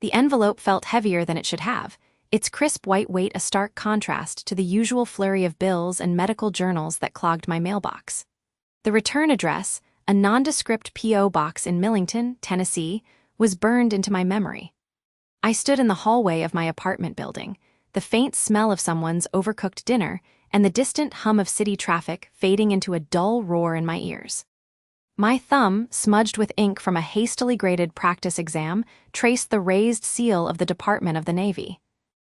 The envelope felt heavier than it should have, its crisp white weight a stark contrast to the usual flurry of bills and medical journals that clogged my mailbox. The return address, a nondescript P.O. box in Millington, Tennessee, was burned into my memory. I stood in the hallway of my apartment building, the faint smell of someone's overcooked dinner and the distant hum of city traffic fading into a dull roar in my ears. My thumb, smudged with ink from a hastily graded practice exam, traced the raised seal of the Department of the Navy.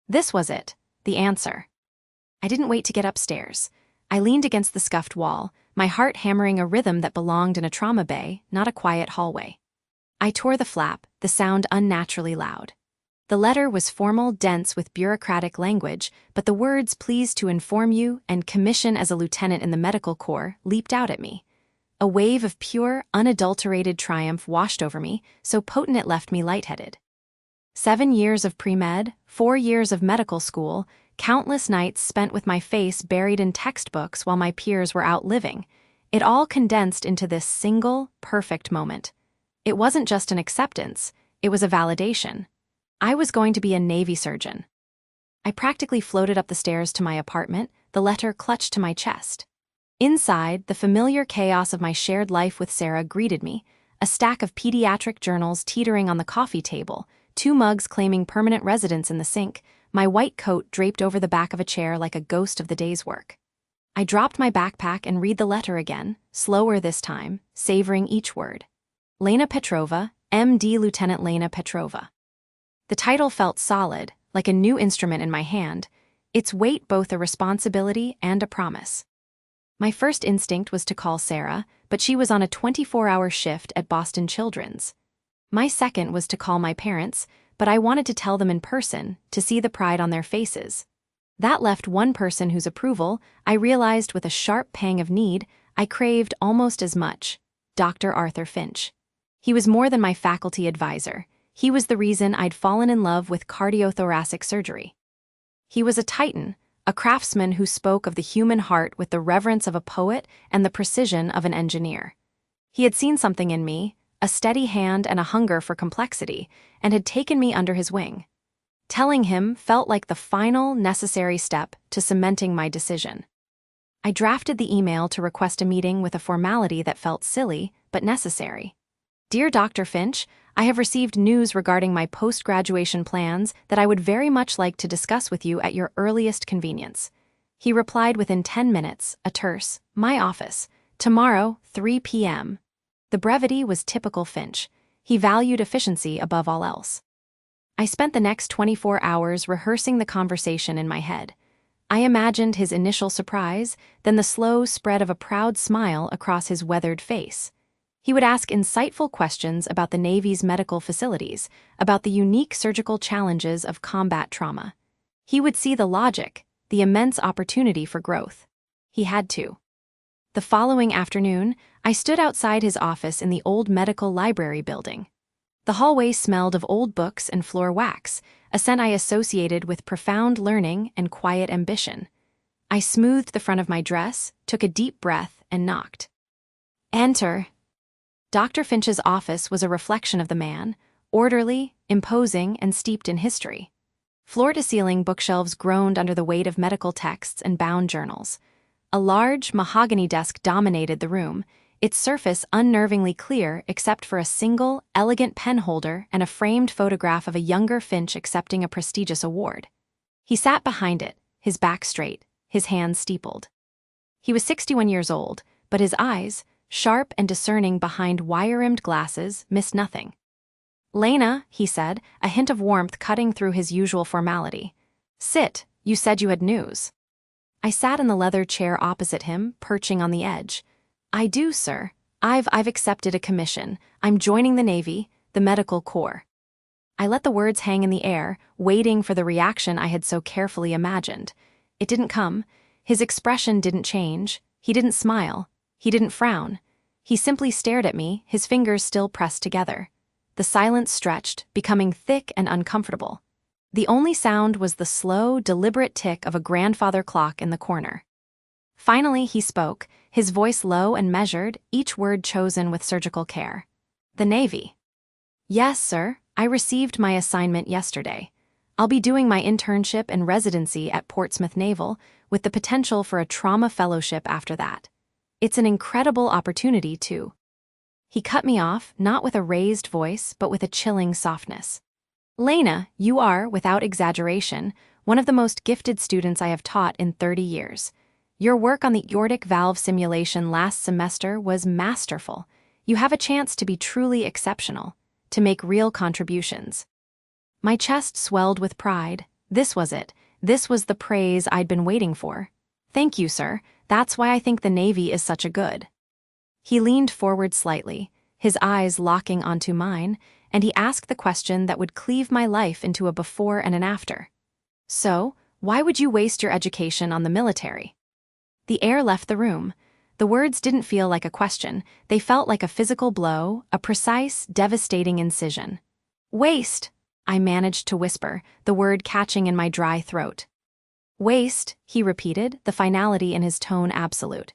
This was it, the answer. I didn't wait to get upstairs. I leaned against the scuffed wall, my heart hammering a rhythm that belonged in a trauma bay, not a quiet hallway. I tore the flap, the sound unnaturally loud. The letter was formal, dense with bureaucratic language, but the words "pleased to inform you" and "commission as a lieutenant in the medical corps" leaped out at me. A wave of pure, unadulterated triumph washed over me, so potent it left me lightheaded. 7 years of pre-med, 4 years of medical school, countless nights spent with my face buried in textbooks while my peers were out living. It all condensed into this single, perfect moment. It wasn't just an acceptance, it was a validation. I was going to be a Navy surgeon. I practically floated up the stairs to my apartment, the letter clutched to my chest. Inside, the familiar chaos of my shared life with Sarah greeted me, a stack of pediatric journals teetering on the coffee table, 2 mugs claiming permanent residence in the sink, my white coat draped over the back of a chair like a ghost of the day's work. I dropped my backpack and read the letter again, slower this time, savoring each word. Lena Petrova, M.D. Lieutenant Lena Petrova. The title felt solid, like a new instrument in my hand, its weight both a responsibility and a promise. My first instinct was to call Sarah, but she was on a 24-hour shift at Boston Children's. My second was to call my parents, but I wanted to tell them in person, to see the pride on their faces. That left one person whose approval, I realized with a sharp pang of need, I craved almost as much: Dr. Arthur Finch. He was more than my faculty advisor. He was the reason I'd fallen in love with cardiothoracic surgery. He was a titan, a craftsman who spoke of the human heart with the reverence of a poet and the precision of an engineer. He had seen something in me, a steady hand and a hunger for complexity, and had taken me under his wing. Telling him felt like the final, necessary step to cementing my decision. I drafted the email to request a meeting with a formality that felt silly, but necessary. Dear Dr. Finch, I have received news regarding my post-graduation plans that I would very much like to discuss with you at your earliest convenience. He replied within 10 minutes, a terse, "My office. Tomorrow, 3 p.m. The brevity was typical Finch. He valued efficiency above all else. I spent the next 24 hours rehearsing the conversation in my head. I imagined his initial surprise, then the slow spread of a proud smile across his weathered face. He would ask insightful questions about the Navy's medical facilities, about the unique surgical challenges of combat trauma. He would see the logic, the immense opportunity for growth. He had to. The following afternoon, I stood outside his office in the old medical library building. The hallway smelled of old books and floor wax, a scent I associated with profound learning and quiet ambition. I smoothed the front of my dress, took a deep breath, and knocked. Enter. Dr. Finch's office was a reflection of the man, orderly, imposing, and steeped in history. Floor-to-ceiling bookshelves groaned under the weight of medical texts and bound journals. A large, mahogany desk dominated the room, its surface unnervingly clear except for a single, elegant pen holder and a framed photograph of a younger Finch accepting a prestigious award. He sat behind it, his back straight, his hands steepled. He was 61 years old, but his eyes, sharp and discerning behind wire-rimmed glasses, missed nothing. "Lena," he said, a hint of warmth cutting through his usual formality. "Sit, you said you had news." I sat in the leather chair opposite him, perching on the edge. "I do, sir. I've accepted a commission. I'm joining the Navy, the Medical Corps." I let the words hang in the air, waiting for the reaction I had so carefully imagined. It didn't come. His expression didn't change. He didn't smile. He didn't frown. He simply stared at me, his fingers still pressed together. The silence stretched, becoming thick and uncomfortable. The only sound was the slow, deliberate tick of a grandfather clock in the corner. Finally, he spoke, his voice low and measured, each word chosen with surgical care. "The Navy." "Yes, sir. I received my assignment yesterday. I'll be doing my internship and residency at Portsmouth Naval, with the potential for a trauma fellowship after that. It's an incredible opportunity, too. He cut me off, not with a raised voice, but with a chilling softness. Lena, you are, without exaggeration, one of the most gifted students I have taught in 30 years. Your work on the aortic valve simulation last semester was masterful. You have a chance to be truly exceptional, to make real contributions. My chest swelled with pride. This was it. This was the praise I'd been waiting for. Thank you, sir. That's why I think the Navy is such a good. He leaned forward slightly, his eyes locking onto mine, and he asked the question that would cleave my life into a before and an after. So, why would you waste your education on the military? The air left the room. The words didn't feel like a question, they felt like a physical blow, a precise, devastating incision. Waste, I managed to whisper, the word catching in my dry throat. Waste, he repeated, the finality in his tone absolute.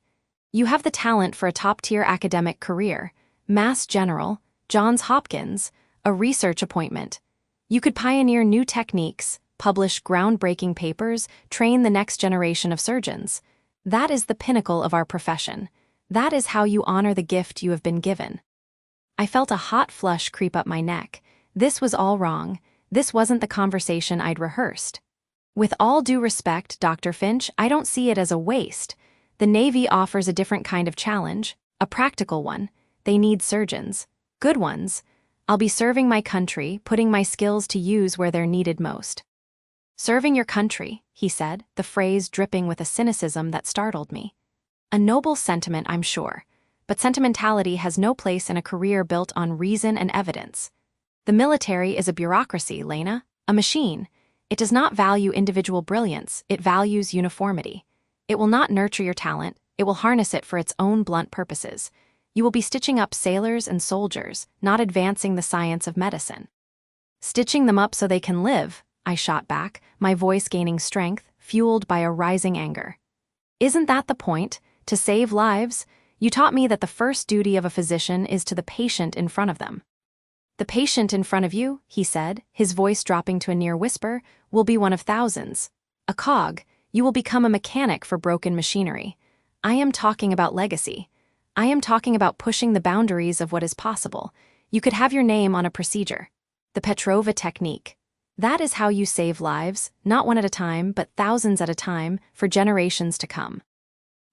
You have the talent for a top-tier academic career, Mass General, Johns Hopkins, a research appointment. You could pioneer new techniques, publish groundbreaking papers, train the next generation of surgeons. That is the pinnacle of our profession. That is how you honor the gift you have been given. I felt a hot flush creep up my neck. This was all wrong. This wasn't the conversation I'd rehearsed. With all due respect, Dr. Finch, I don't see it as a waste. The Navy offers a different kind of challenge, a practical one. They need surgeons. Good ones. I'll be serving my country, putting my skills to use where they're needed most. Serving your country, he said, the phrase dripping with a cynicism that startled me. A noble sentiment, I'm sure, but sentimentality has no place in a career built on reason and evidence. The military is a bureaucracy, Lena, a machine. It does not value individual brilliance, it values uniformity. It will not nurture your talent, it will harness it for its own blunt purposes. You will be stitching up sailors and soldiers, not advancing the science of medicine. Stitching them up so they can live, I shot back, my voice gaining strength, fueled by a rising anger. Isn't that the point? To save lives? You taught me that the first duty of a physician is to the patient in front of them. The patient in front of you, he said, his voice dropping to a near whisper, will be one of thousands. A cog, you will become a mechanic for broken machinery. I am talking about legacy. I am talking about pushing the boundaries of what is possible. You could have your name on a procedure. The Petrova technique. That is how you save lives, not one at a time, but thousands at a time, for generations to come.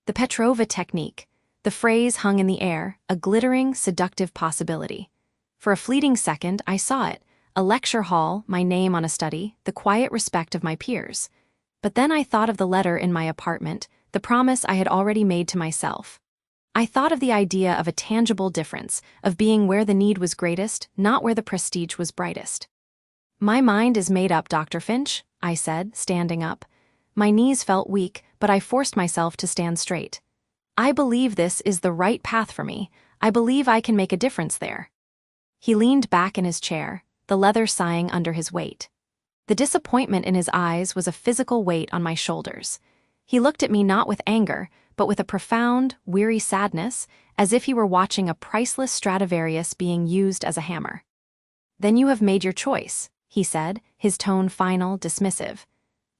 The Petrova technique. The phrase hung in the air, a glittering, seductive possibility. For a fleeting second, I saw it, a lecture hall, my name on a study, the quiet respect of my peers. But then I thought of the letter in my apartment, the promise I had already made to myself. I thought of the idea of a tangible difference, of being where the need was greatest, not where the prestige was brightest. My mind is made up, Dr. Finch, I said, standing up. My knees felt weak, but I forced myself to stand straight. I believe this is the right path for me. I believe I can make a difference there. He leaned back in his chair, the leather sighing under his weight. The disappointment in his eyes was a physical weight on my shoulders. He looked at me not with anger, but with a profound, weary sadness, as if he were watching a priceless Stradivarius being used as a hammer. Then you have made your choice, he said, his tone final, dismissive.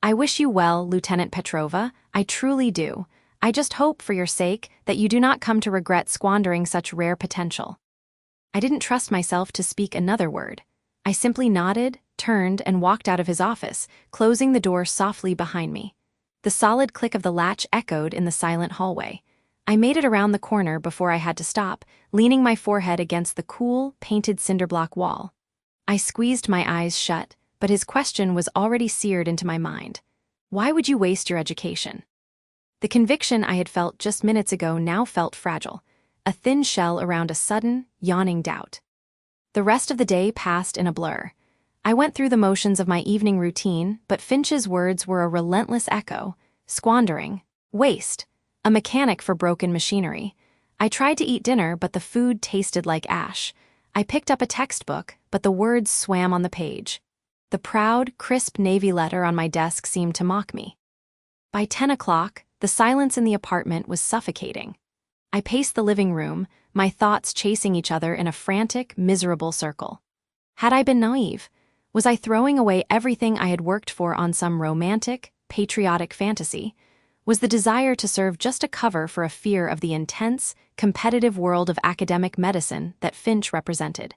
I wish you well, Lieutenant Petrova, I truly do. I just hope, for your sake, that you do not come to regret squandering such rare potential. I didn't trust myself to speak another word. I simply nodded, turned, and walked out of his office, closing the door softly behind me. The solid click of the latch echoed in the silent hallway. I made it around the corner before I had to stop, leaning my forehead against the cool, painted cinderblock wall. I squeezed my eyes shut, but his question was already seared into my mind. Why would you waste your education? The conviction I had felt just minutes ago now felt fragile, a thin shell around a sudden, yawning doubt. The rest of the day passed in a blur. I went through the motions of my evening routine, but Finch's words were a relentless echo. Squandering. Waste. A mechanic for broken machinery. I tried to eat dinner, but the food tasted like ash. I picked up a textbook, but the words swam on the page. The proud, crisp Navy letter on my desk seemed to mock me. By 10 o'clock, the silence in the apartment was suffocating. I paced the living room, my thoughts chasing each other in a frantic, miserable circle. Had I been naive? Was I throwing away everything I had worked for on some romantic, patriotic fantasy? Was the desire to serve just a cover for a fear of the intense, competitive world of academic medicine that Finch represented?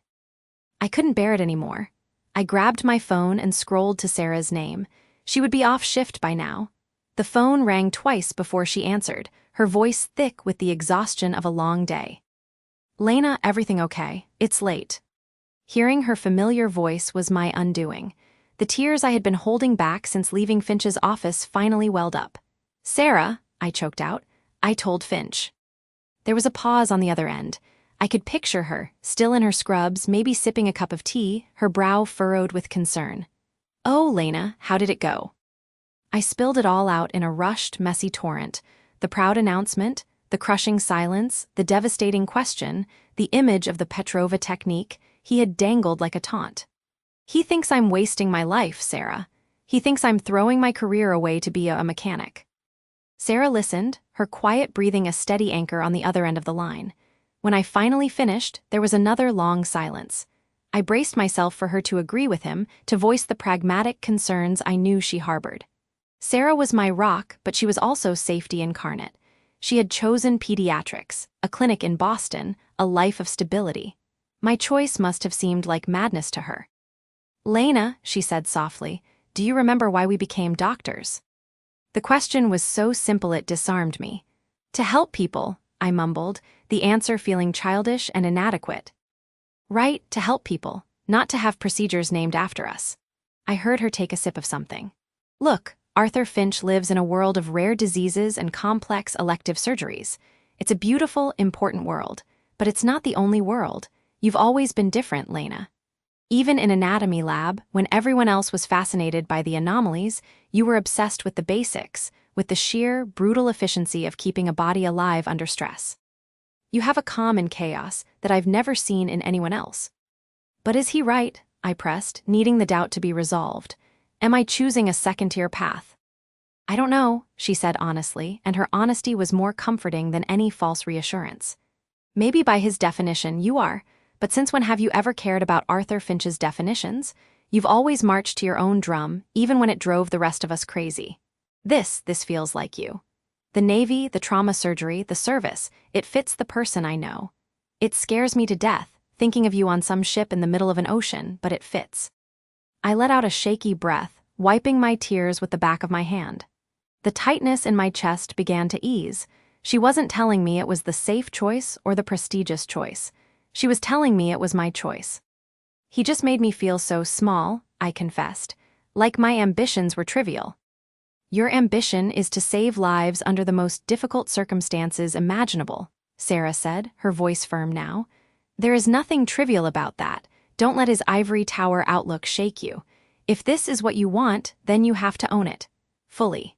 I couldn't bear it anymore. I grabbed my phone and scrolled to Sarah's name. She would be off shift by now. The phone rang twice before she answered, her voice thick with the exhaustion of a long day. "Lena, everything okay? It's late." Hearing her familiar voice was my undoing. The tears I had been holding back since leaving Finch's office finally welled up. "Sarah," I choked out, "I told Finch." There was a pause on the other end. I could picture her, still in her scrubs, maybe sipping a cup of tea, her brow furrowed with concern. "Oh, Lena, how did it go?" I spilled it all out in a rushed, messy torrent. The proud announcement, the crushing silence, the devastating question, the image of the Petrova technique he had dangled like a taunt. "He thinks I'm wasting my life, Sarah. He thinks I'm throwing my career away to be a mechanic." Sarah listened, her quiet breathing a steady anchor on the other end of the line. When I finally finished, there was another long silence. I braced myself for her to agree with him, to voice the pragmatic concerns I knew she harbored. Sarah was my rock, but she was also safety incarnate. She had chosen pediatrics, a clinic in Boston, a life of stability. My choice must have seemed like madness to her. "Lena," she said softly, "do you remember why we became doctors?" The question was so simple it disarmed me. "To help people," I mumbled, the answer feeling childish and inadequate. "Right, to help people, not to have procedures named after us." I heard her take a sip of something. "Look, Arthur Finch lives in a world of rare diseases and complex elective surgeries. It's a beautiful, important world, but it's not the only world. You've always been different, Lena. Even in anatomy lab, when everyone else was fascinated by the anomalies, you were obsessed with the basics, with the sheer, brutal efficiency of keeping a body alive under stress. You have a calm in chaos that I've never seen in anyone else." "But is he right?" I pressed, needing the doubt to be resolved. "Am I choosing a second-tier path?" "I don't know," she said honestly, and her honesty was more comforting than any false reassurance. "Maybe by his definition you are, but since when have you ever cared about Arthur Finch's definitions? You've always marched to your own drum, even when it drove the rest of us crazy. This feels like you. The Navy, the trauma surgery, the service, it fits the person I know. It scares me to death, thinking of you on some ship in the middle of an ocean, but it fits." I let out a shaky breath, wiping my tears with the back of my hand. The tightness in my chest began to ease. She wasn't telling me it was the safe choice or the prestigious choice. She was telling me it was my choice. "He just made me feel so small," I confessed, "like my ambitions were trivial." "Your ambition is to save lives under the most difficult circumstances imaginable," Sarah said, her voice firm now. "There is nothing trivial about that. Don't let his ivory tower outlook shake you. If this is what you want, then you have to own it. Fully."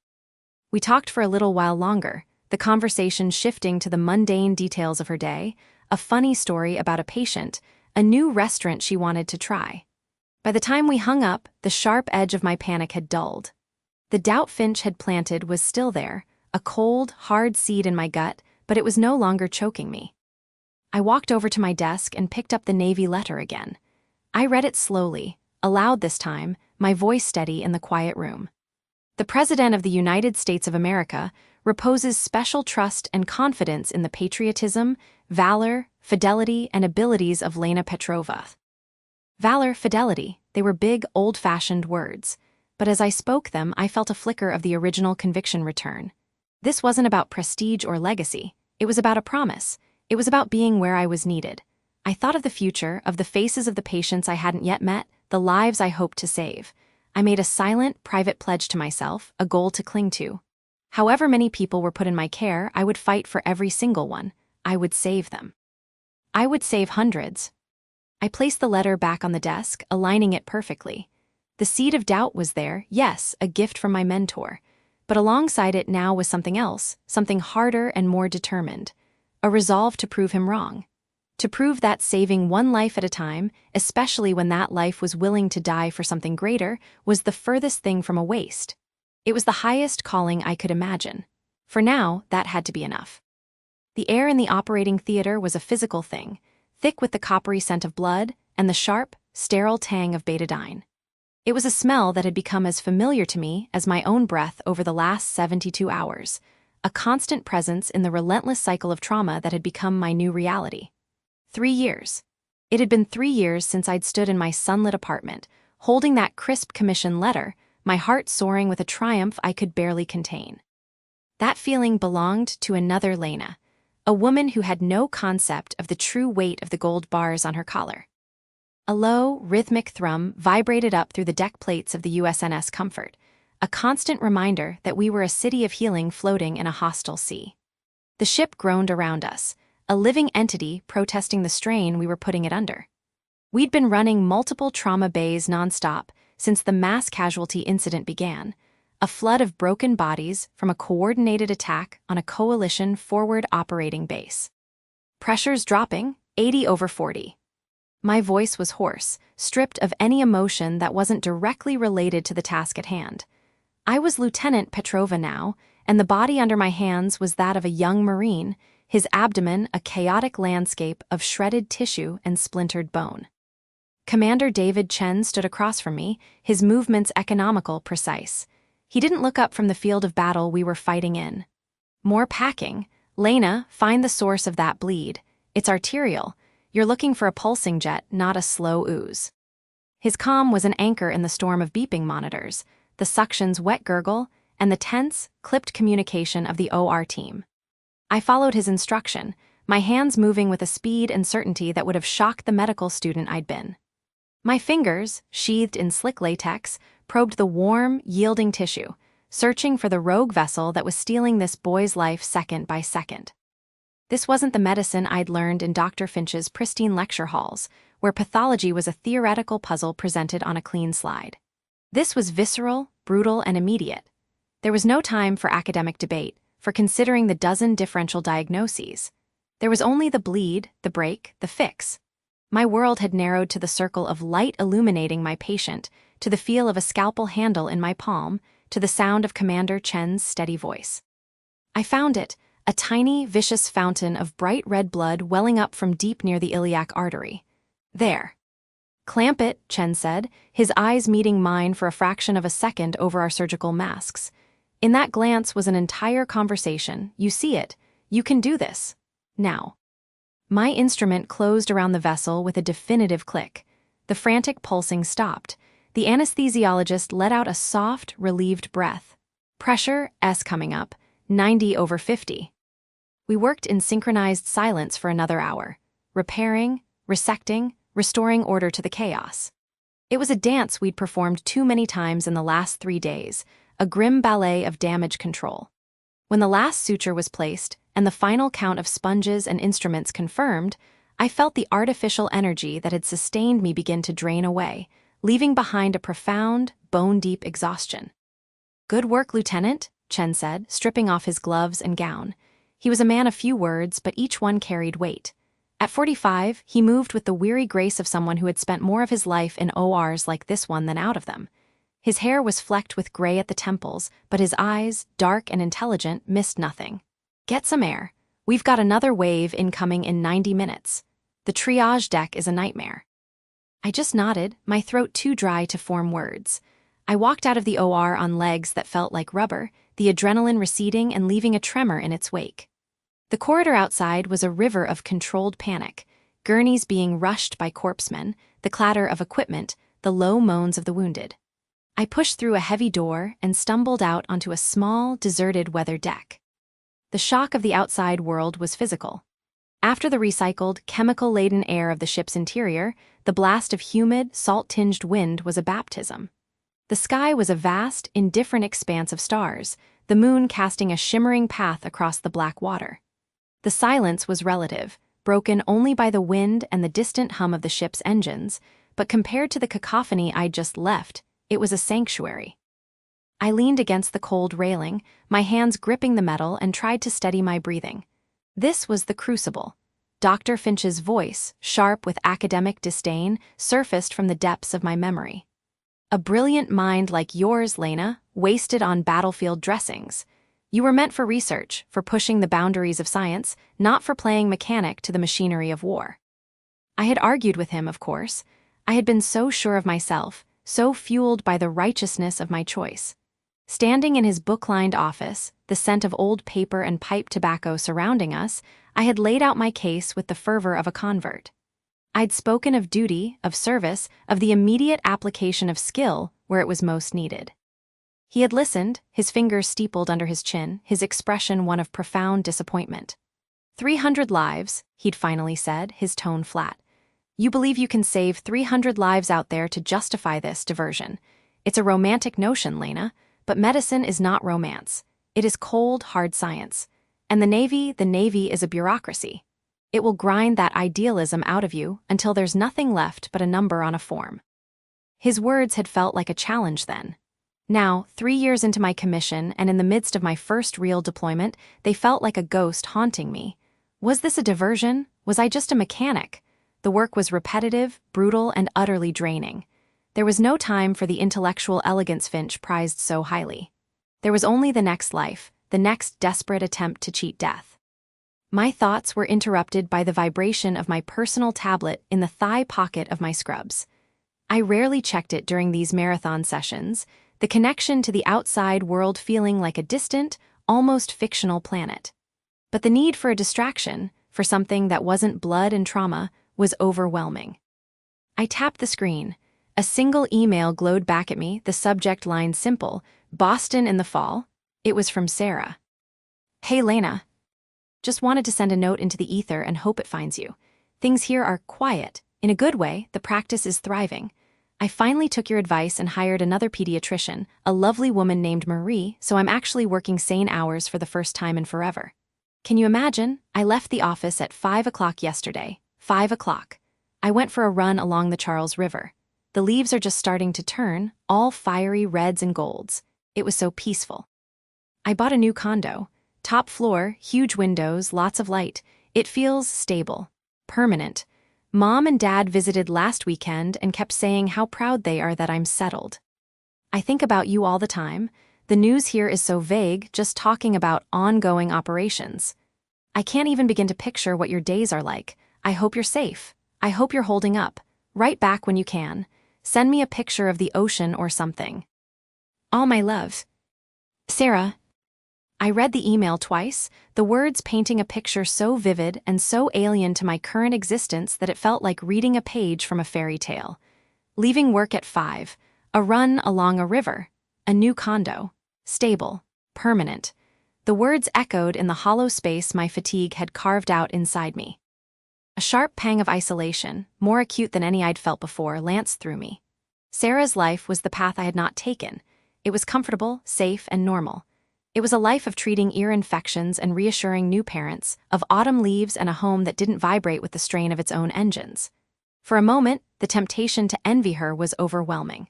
We talked for a little while longer, the conversation shifting to the mundane details of her day, a funny story about a patient, a new restaurant she wanted to try. By the time we hung up, the sharp edge of my panic had dulled. The doubt Finch had planted was still there, a cold, hard seed in my gut, but it was no longer choking me. I walked over to my desk and picked up the Navy letter again. I read it slowly, aloud this time, my voice steady in the quiet room. "The President of the United States of America reposes special trust and confidence in the patriotism, valor, fidelity, and abilities of Lena Petrova." Valor, fidelity, they were big, old-fashioned words. But as I spoke them, I felt a flicker of the original conviction return. This wasn't about prestige or legacy. It was about a promise. It was about being where I was needed. I thought of the future, of the faces of the patients I hadn't yet met, the lives I hoped to save. I made a silent, private pledge to myself, a goal to cling to. However many people were put in my care, I would fight for every single one. I would save them. I would save hundreds. I placed the letter back on the desk, aligning it perfectly. The seed of doubt was there, yes, a gift from my mentor. But alongside it now was something else, something harder and more determined. A resolve to prove him wrong. To prove that saving one life at a time, especially when that life was willing to die for something greater, was the furthest thing from a waste. It was the highest calling I could imagine. For now, that had to be enough. The air in the operating theater was a physical thing, thick with the coppery scent of blood, and the sharp, sterile tang of betadine. It was a smell that had become as familiar to me as my own breath over the last 72 hours, a constant presence in the relentless cycle of trauma that had become my new reality. 3 years. It had been 3 years since I'd stood in my sunlit apartment, holding that crisp commission letter, my heart soaring with a triumph I could barely contain. That feeling belonged to another Lena, a woman who had no concept of the true weight of the gold bars on her collar. A low, rhythmic thrum vibrated up through the deck plates of the USNS Comfort, a constant reminder that we were a city of healing floating in a hostile sea. The ship groaned around us, a living entity protesting the strain we were putting it under. We'd been running multiple trauma bays nonstop since the mass casualty incident began, a flood of broken bodies from a coordinated attack on a coalition forward operating base. Pressures dropping, 80/40. My voice was hoarse, stripped of any emotion that wasn't directly related to the task at hand. I was Lieutenant Petrova now, and the body under my hands was that of a young Marine, his abdomen a chaotic landscape of shredded tissue and splintered bone. Commander David Chen stood across from me, his movements economical, precise. He didn't look up from the field of battle we were fighting in. More packing. Lena, find the source of that bleed. It's arterial. You're looking for a pulsing jet, not a slow ooze. His comm was an anchor in the storm of beeping monitors, the suction's wet gurgle, and the tense, clipped communication of the OR team. I followed his instruction, my hands moving with a speed and certainty that would have shocked the medical student I'd been. My fingers, sheathed in slick latex, probed the warm, yielding tissue, searching for the rogue vessel that was stealing this boy's life second by second. This wasn't the medicine I'd learned in Dr. Finch's pristine lecture halls, where pathology was a theoretical puzzle presented on a clean slide. This was visceral, brutal, and immediate. There was no time for academic debate, for considering the dozen differential diagnoses. There was only the bleed, the break, the fix. My world had narrowed to the circle of light illuminating my patient, to the feel of a scalpel handle in my palm, to the sound of Commander Chen's steady voice. I found it, a tiny, vicious fountain of bright red blood welling up from deep near the iliac artery. There. Clamp it, Chen said, his eyes meeting mine for a fraction of a second over our surgical masks. In that glance was an entire conversation. You see it. You can do this. Now. My instrument closed around the vessel with a definitive click. The frantic pulsing stopped. The anesthesiologist let out a soft, relieved breath. Pressure, S coming up, 90/50. We worked in synchronized silence for another hour, repairing, resecting, restoring order to the chaos. It was a dance we'd performed too many times in the last 3 days, a grim ballet of damage control. When the last suture was placed and the final count of sponges and instruments confirmed, I felt the artificial energy that had sustained me begin to drain away, leaving behind a profound, bone-deep exhaustion. "Good work, Lieutenant," Chen said, stripping off his gloves and gown. He was a man of few words, but each one carried weight. At 45, he moved with the weary grace of someone who had spent more of his life in ORs like this one than out of them. His hair was flecked with gray at the temples, but his eyes, dark and intelligent, missed nothing. "Get some air. We've got another wave incoming in 90 minutes. The triage deck is a nightmare." I just nodded, my throat too dry to form words. I walked out of the OR on legs that felt like rubber, the adrenaline receding and leaving a tremor in its wake. The corridor outside was a river of controlled panic, gurneys being rushed by corpsemen, the clatter of equipment, the low moans of the wounded. I pushed through a heavy door and stumbled out onto a small, deserted weather deck. The shock of the outside world was physical. After the recycled, chemical-laden air of the ship's interior, the blast of humid, salt-tinged wind was a baptism. The sky was a vast, indifferent expanse of stars, the moon casting a shimmering path across the black water. The silence was relative, broken only by the wind and the distant hum of the ship's engines, but compared to the cacophony I'd just left, it was a sanctuary. I leaned against the cold railing, my hands gripping the metal, and tried to steady my breathing. This was the crucible. Dr. Finch's voice, sharp with academic disdain, surfaced from the depths of my memory. "A brilliant mind like yours, Lena, wasted on battlefield dressings. You were meant for research, for pushing the boundaries of science, not for playing mechanic to the machinery of war." I had argued with him, of course. I had been so sure of myself, so fueled by the righteousness of my choice. Standing in his book-lined office, the scent of old paper and pipe tobacco surrounding us, I had laid out my case with the fervor of a convert. I'd spoken of duty, of service, of the immediate application of skill where it was most needed. He had listened, his fingers steepled under his chin, his expression one of profound disappointment. 300 lives, he'd finally said, his tone flat. You believe you can save 300 lives out there to justify this diversion. It's a romantic notion, Lena, but medicine is not romance. It is cold, hard science. And the Navy is a bureaucracy. It will grind that idealism out of you until there's nothing left but a number on a form. His words had felt like a challenge then. Now, 3 years into my commission and in the midst of my first real deployment, they felt like a ghost haunting me. Was this a diversion? Was I just a mechanic? The work was repetitive, brutal, and utterly draining. There was no time for the intellectual elegance Finch prized so highly. There was only the next life, the next desperate attempt to cheat death. My thoughts were interrupted by the vibration of my personal tablet in the thigh pocket of my scrubs. I rarely checked it during these marathon sessions, the connection to the outside world feeling like a distant, almost fictional planet. But the need for a distraction, for something that wasn't blood and trauma, was overwhelming. I tapped the screen. A single email glowed back at me, the subject line simple, Boston in the fall. It was from Sarah. Hey Lena. Just wanted to send a note into the ether and hope it finds you. Things here are quiet. In a good way, the practice is thriving. I finally took your advice and hired another pediatrician, a lovely woman named Marie, so I'm actually working sane hours for the first time in forever. Can you imagine? I left the office at 5 o'clock yesterday. 5 o'clock. I went for a run along the Charles River. The leaves are just starting to turn, all fiery reds and golds. It was so peaceful. I bought a new condo. Top floor, huge windows, lots of light. It feels stable, permanent. Mom and Dad visited last weekend and kept saying how proud they are that I'm settled. I think about you all the time. The news here is so vague, just talking about ongoing operations. I can't even begin to picture what your days are like. I hope you're safe. I hope you're holding up. Write back when you can. Send me a picture of the ocean or something. All my love. Sarah. I read the email twice, the words painting a picture so vivid and so alien to my current existence that it felt like reading a page from a fairy tale. Leaving work at 5, a run along a river, a new condo, stable, permanent. The words echoed in the hollow space my fatigue had carved out inside me. A sharp pang of isolation, more acute than any I'd felt before, lanced through me. Sarah's life was the path I had not taken. It was comfortable, safe, and normal. It was a life of treating ear infections and reassuring new parents, of autumn leaves and a home that didn't vibrate with the strain of its own engines. For a moment, the temptation to envy her was overwhelming.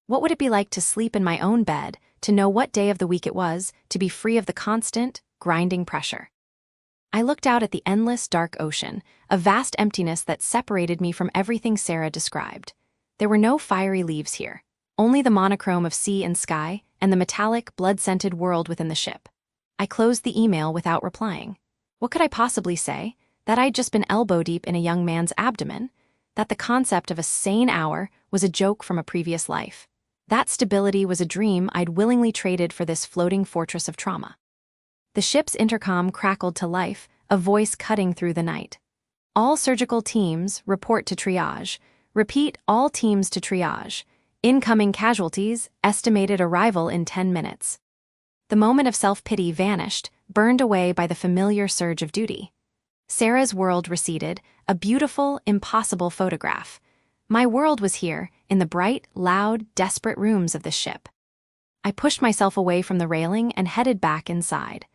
What would it be like to sleep in my own bed, to know what day of the week it was, to be free of the constant, grinding pressure? I looked out at the endless, dark ocean, a vast emptiness that separated me from everything Sarah described. There were no fiery leaves here, only the monochrome of sea and sky, and the metallic, blood-scented world within the ship. I closed the email without replying. What could I possibly say? That I'd just been elbow-deep in a young man's abdomen? That the concept of a sane hour was a joke from a previous life? That stability was a dream I'd willingly traded for this floating fortress of trauma? The ship's intercom crackled to life, a voice cutting through the night. All surgical teams, report to triage. Repeat, all teams to triage. Incoming casualties, estimated arrival in 10 minutes. The moment of self-pity vanished, burned away by the familiar surge of duty. Sarah's world receded, a beautiful, impossible photograph. My world was here, in the bright, loud, desperate rooms of the ship. I pushed myself away from the railing and headed back inside.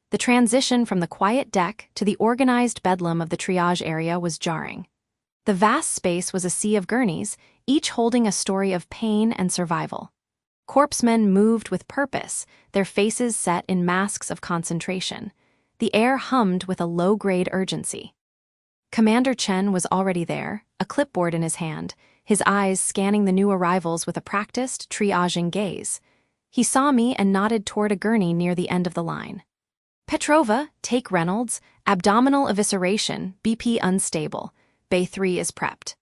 The transition from the quiet deck to the organized bedlam of the triage area was jarring. The vast space was a sea of gurneys, each holding a story of pain and survival. Corpsemen moved with purpose, their faces set in masks of concentration. The air hummed with a low-grade urgency. Commander Chen was already there, a clipboard in his hand, his eyes scanning the new arrivals with a practiced, triaging gaze. He saw me and nodded toward a gurney near the end of the line. Petrova, take Reynolds, abdominal evisceration, BP unstable. Bay 3 is prepped.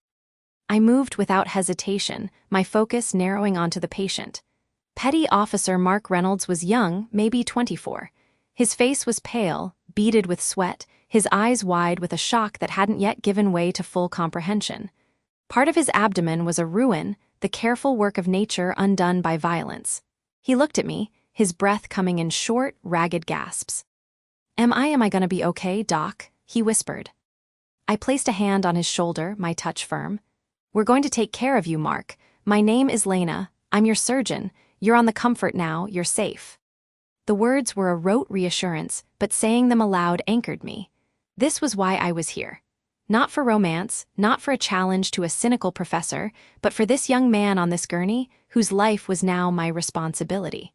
I moved without hesitation, my focus narrowing onto the patient. Petty Officer Mark Reynolds was young, maybe 24. His face was pale, beaded with sweat, his eyes wide with a shock that hadn't yet given way to full comprehension. Part of his abdomen was a ruin, the careful work of nature undone by violence. He looked at me, his breath coming in short, ragged gasps. Am I gonna be okay, Doc?" he whispered. I placed a hand on his shoulder, my touch firm. "We're going to take care of you, Mark. My name is Lena. I'm your surgeon. You're on the comfort now, you're safe." The words were a rote reassurance, but saying them aloud anchored me. This was why I was here. Not for romance, not for a challenge to a cynical professor, but for this young man on this gurney, whose life was now my responsibility.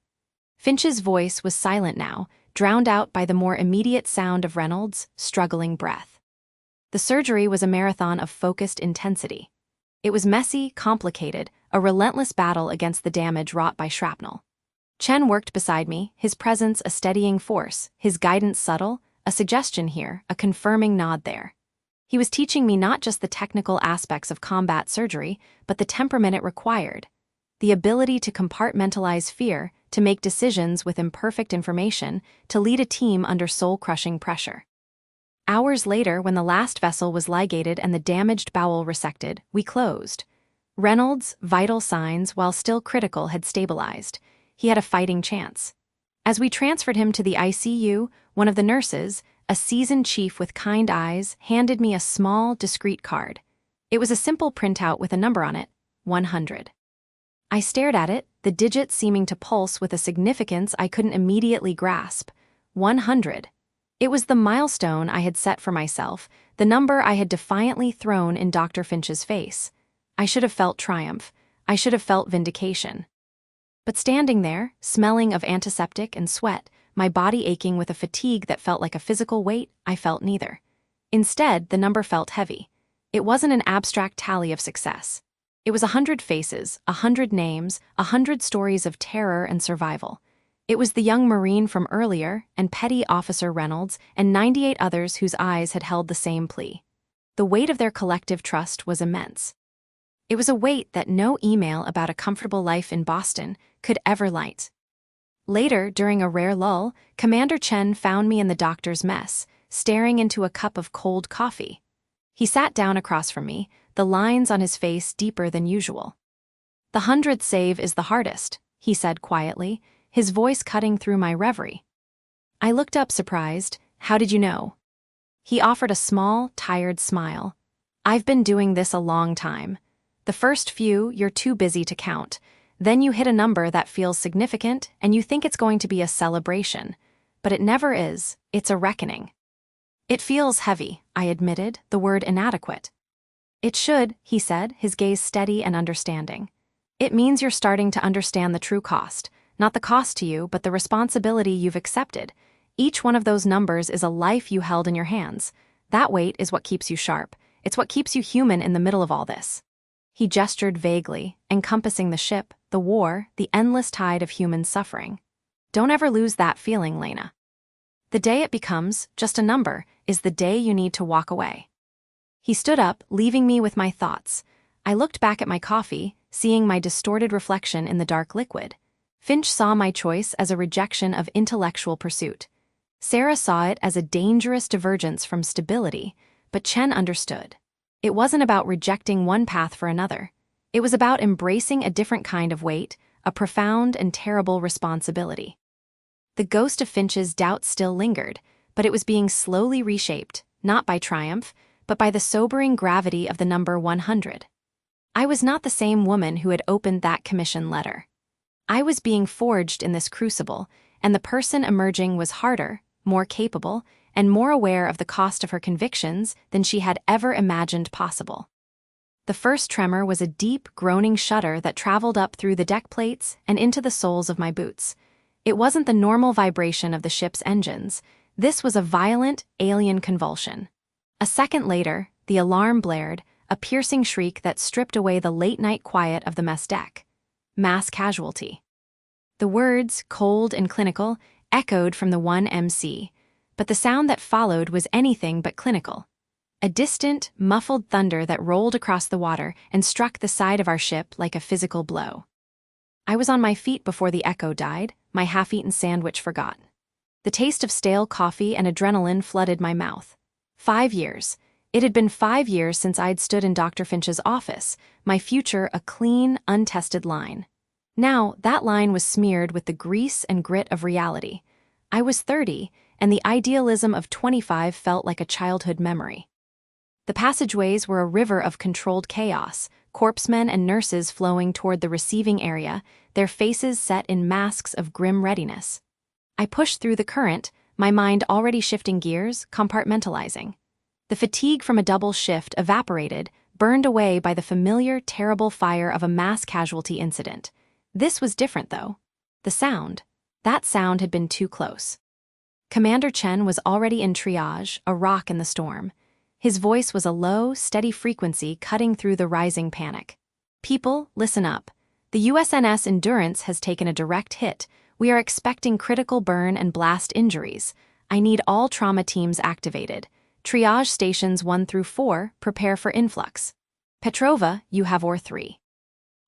Finch's voice was silent now, drowned out by the more immediate sound of Reynolds' struggling breath. The surgery was a marathon of focused intensity. It was messy, complicated, a relentless battle against the damage wrought by shrapnel. Chen worked beside me, his presence a steadying force, his guidance subtle, a suggestion here, a confirming nod there. He was teaching me not just the technical aspects of combat surgery, but the temperament it required. The ability to compartmentalize fear, to make decisions with imperfect information, to lead a team under soul-crushing pressure. Hours later, when the last vessel was ligated and the damaged bowel resected, we closed. Reynolds' vital signs, while still critical, had stabilized. He had a fighting chance. As we transferred him to the ICU, one of the nurses, a seasoned chief with kind eyes, handed me a small, discreet card. It was a simple printout with a number on it, 100. I stared at it, the digits seeming to pulse with a significance I couldn't immediately grasp. 100. It was the milestone I had set for myself, the number I had defiantly thrown in Dr. Finch's face. I should have felt triumph. I should have felt vindication. But standing there, smelling of antiseptic and sweat, my body aching with a fatigue that felt like a physical weight, I felt neither. Instead, the number felt heavy. It wasn't an abstract tally of success. It was 100 faces, 100 names, 100 stories of terror and survival. It was the young Marine from earlier, and Petty Officer Reynolds, and 98 others whose eyes had held the same plea. The weight of their collective trust was immense. It was a weight that no email about a comfortable life in Boston could ever light. Later, during a rare lull, Commander Chen found me in the doctor's mess, staring into a cup of cold coffee. He sat down across from me, the lines on his face deeper than usual. "The 100th save is the hardest," he said quietly, his voice cutting through my reverie. I looked up surprised. "How did you know?" He offered a small, tired smile. "I've been doing this a long time. The first few, you're too busy to count. Then you hit a number that feels significant, and you think it's going to be a celebration. But it never is, it's a reckoning." "It feels heavy," I admitted, the word inadequate. "It should," he said, his gaze steady and understanding. "It means you're starting to understand the true cost. Not the cost to you, but the responsibility you've accepted. Each one of those numbers is a life you held in your hands. That weight is what keeps you sharp. It's what keeps you human in the middle of all this." He gestured vaguely, encompassing the ship, the war, the endless tide of human suffering. "Don't ever lose that feeling, Lena. The day it becomes just a number is the day you need to walk away." He stood up, leaving me with my thoughts. I looked back at my coffee, seeing my distorted reflection in the dark liquid. Finch saw my choice as a rejection of intellectual pursuit. Sarah saw it as a dangerous divergence from stability, but Chen understood. It wasn't about rejecting one path for another. It was about embracing a different kind of weight, a profound and terrible responsibility. The ghost of Finch's doubt still lingered, but it was being slowly reshaped, not by triumph, but by the sobering gravity of the number 100. I was not the same woman who had opened that commission letter. I was being forged in this crucible, and the person emerging was harder, more capable, and more aware of the cost of her convictions than she had ever imagined possible. The first tremor was a deep, groaning shudder that traveled up through the deck plates and into the soles of my boots. It wasn't the normal vibration of the ship's engines. This was a violent, alien convulsion. A second later, the alarm blared, a piercing shriek that stripped away the late-night quiet of the mess deck. Mass casualty. The words, cold and clinical, echoed from the 1MC, but the sound that followed was anything but clinical. a distant, muffled thunder that rolled across the water and struck the side of our ship like a physical blow. I was on my feet before the echo died, my half-eaten sandwich forgotten. The taste of stale coffee and adrenaline flooded my mouth. 5 years. It had been 5 years since I'd stood in Dr. Finch's office, my future a clean, untested line. Now, that line was smeared with the grease and grit of reality. I was 30, and the idealism of 25 felt like a childhood memory. The passageways were a river of controlled chaos, corpsemen and nurses flowing toward the receiving area, their faces set in masks of grim readiness. I pushed through the current, my mind already shifting gears, compartmentalizing. The fatigue from a double shift evaporated, burned away by the familiar, terrible fire of a mass casualty incident. This was different, though. The sound. That sound had been too close. Commander Chen was already in triage, a rock in the storm. His voice was a low, steady frequency cutting through the rising panic. People, listen up. The USNS Endurance has taken a direct hit. We are expecting critical burn and blast injuries. I need all trauma teams activated. Triage stations 1 through 4, prepare for influx. Petrova, you have OR 3.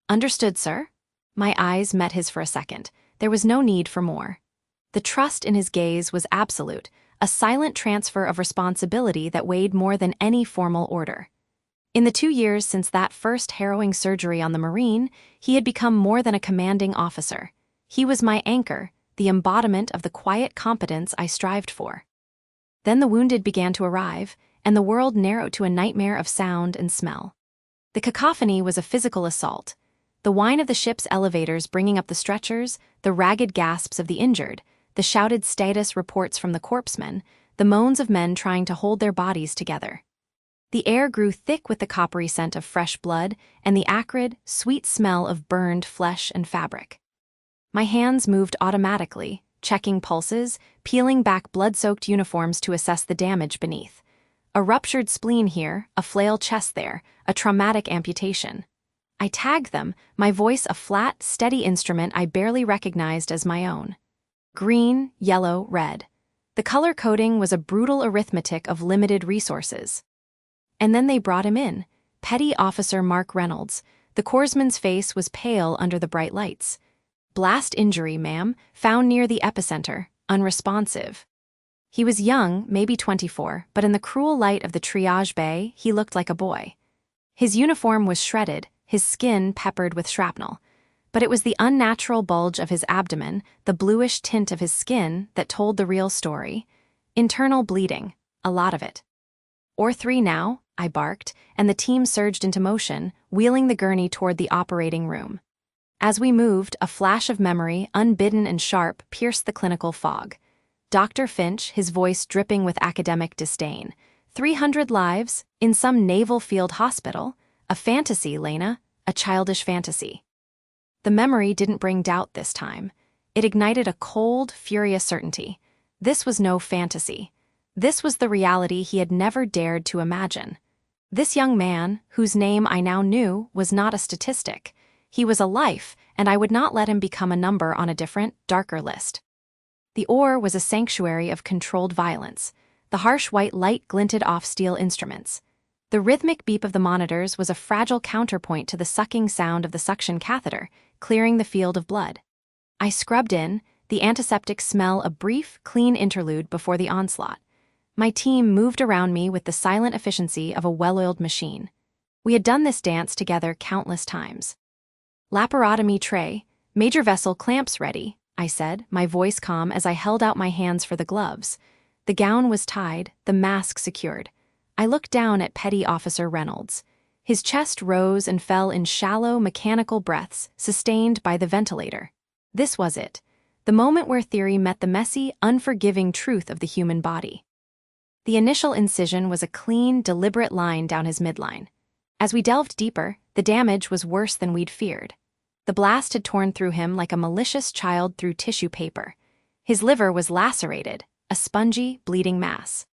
Understood, sir? My eyes met his for a second. There was no need for more. The trust in his gaze was absolute, a silent transfer of responsibility that weighed more than any formal order. In the 2 years since that first harrowing surgery on the Marine, he had become more than a commanding officer. He was my anchor, the embodiment of the quiet competence I strived for. Then the wounded began to arrive, and the world narrowed to a nightmare of sound and smell. The cacophony was a physical assault. The whine of the ship's elevators bringing up the stretchers, the ragged gasps of the injured, the shouted status reports from the corpsemen, the moans of men trying to hold their bodies together. The air grew thick with the coppery scent of fresh blood and the acrid, sweet smell of burned flesh and fabric. My hands moved automatically, checking pulses, peeling back blood-soaked uniforms to assess the damage beneath. A ruptured spleen here, a flail chest there, a traumatic amputation. I tagged them, my voice a flat, steady instrument I barely recognized as my own. Green, yellow, red. The color coding was a brutal arithmetic of limited resources. And then they brought him in, Petty Officer Mark Reynolds. The corpsman's face was pale under the bright lights. Blast injury, ma'am, found near the epicenter, unresponsive. He was young, maybe 24, but in the cruel light of the triage bay, he looked like a boy. His uniform was shredded, his skin peppered with shrapnel. But it was the unnatural bulge of his abdomen, the bluish tint of his skin, that told the real story. Internal bleeding, a lot of it. OR 3 now, I barked, and the team surged into motion, wheeling the gurney toward the operating room. As we moved, a flash of memory, unbidden and sharp, pierced the clinical fog. Dr. Finch, his voice dripping with academic disdain. 300 lives, in some naval field hospital. A fantasy, Lena, a childish fantasy. The memory didn't bring doubt this time. It ignited a cold, furious certainty. This was no fantasy. This was the reality he had never dared to imagine. This young man, whose name I now knew, was not a statistic. He was a life, and I would not let him become a number on a different, darker list. The OR was a sanctuary of controlled violence. The harsh white light glinted off steel instruments. The rhythmic beep of the monitors was a fragile counterpoint to the sucking sound of the suction catheter, clearing the field of blood. I scrubbed in, the antiseptic smell a brief, clean interlude before the onslaught. My team moved around me with the silent efficiency of a well-oiled machine. We had done this dance together countless times. Laparotomy tray, major vessel clamps ready, I said, my voice calm as I held out my hands for the gloves. The gown was tied, the mask secured. I looked down at Petty Officer Reynolds. His chest rose and fell in shallow, mechanical breaths, sustained by the ventilator. This was it, the moment where theory met the messy, unforgiving truth of the human body. The initial incision was a clean, deliberate line down his midline. As we delved deeper, the damage was worse than we'd feared. The blast had torn through him like a malicious child through tissue paper. His liver was lacerated, a spongy, bleeding mass.